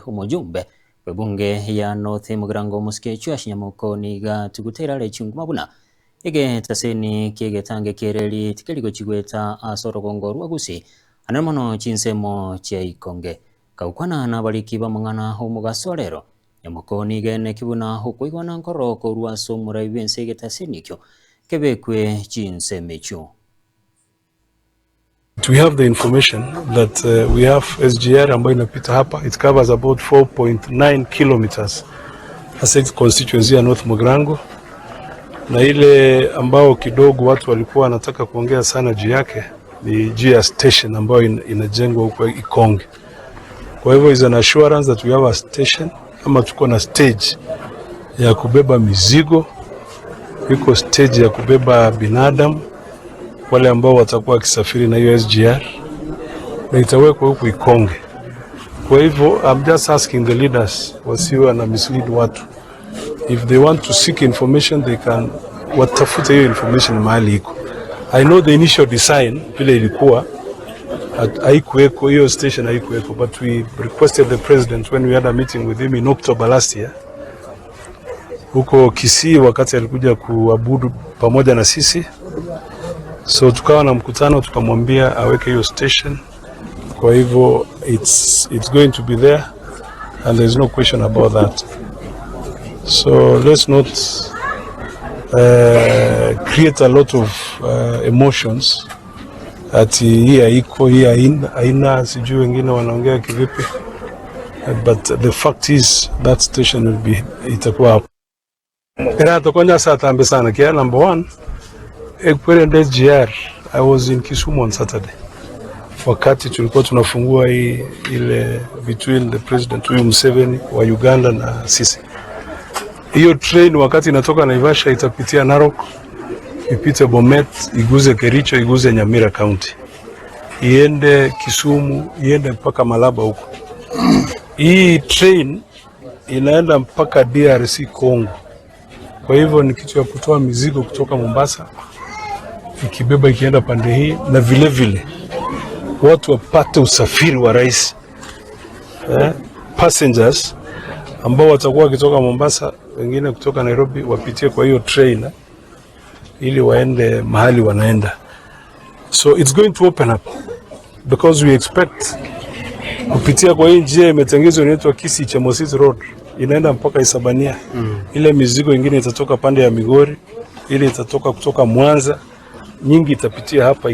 Umujumbe webunge ya North Mugirango Musikechwa Ashinyamukoni ga tugutera lechungu mabuna ege taseni kiege tange kereli tikeliko chigweta asorogongo rwagusi anamono chinsemo chia ikonge kaukwana na baliki bamangana umugasolero nyamukoni gene kibuna hukuigwana nkoro ko rwaso muraibense ege taseni kyo kebekwe chinsemecho. We have the information that we have SGR ambayo inapita hapa. It covers about 4.9 kilometers as a constituency ya North Mugirango, na ile ambao kidogo watu walikuwa wanataka kuongea sana juu yake ni juu ya station ambayo inajengwa huko Ikonge. Kwa hivyo is an assurance that we have a station ama tuko na stage ya kubeba mizigo, iko stage ya kubeba binadamu wale ambao watakuwa wakisafiri na hiyo SGR na itawekwa huko Ikonge. Kwa hivyo I'm just asking the leaders wasiwe na mislead watu. If they want to seek information they can watafute hiyo information mahali iko. I know the initial design vile ilikuwa haikuweko hiyo station haikuweko, but we requested the president when we had a meeting with him in October last year huko Kisii wakati alikuja kuabudu pamoja na sisi. So tukawa na mkutano tukamwambia aweke hiyo station. Kwa hivyo it's going to be there and there's no question about that. So let's not create a lot of emotions ati hii haiko hii haina sijui wengine wanaongea kivipi, but the fact is that station will be itakuwa hapo. Era tokonya saa tambe sana kia number 1 Ekwere SGR. I was in Kisumu on Saturday wakati tulikuwa tunafungua ile between the president huyu Museveni wa Uganda na sisi. Hiyo train wakati inatoka Naivasha itapitia Narok, ipite Bomet, iguze Kericho, iguze Nyamira County, iende Kisumu, iende mpaka Malaba huko. Hii train inaenda mpaka DRC Congo. Kwa hivyo ni kitu ya kutoa mizigo kutoka Mombasa ikibeba ikienda pande hii, na vile vile watu wapate usafiri wa rais. Passengers ambao watakuwa wakitoka Mombasa, wengine kutoka Nairobi, wapitie kwa hiyo train ili waende mahali wanaenda. So it's going to open up because we expect kupitia kwa hii njia imetengezwa inaitwa Kisii Chemosit Road inaenda mpaka Isabania. Ile mizigo ingine itatoka pande ya Migori, ile itatoka kutoka Mwanza, nyingi itapitia hapa.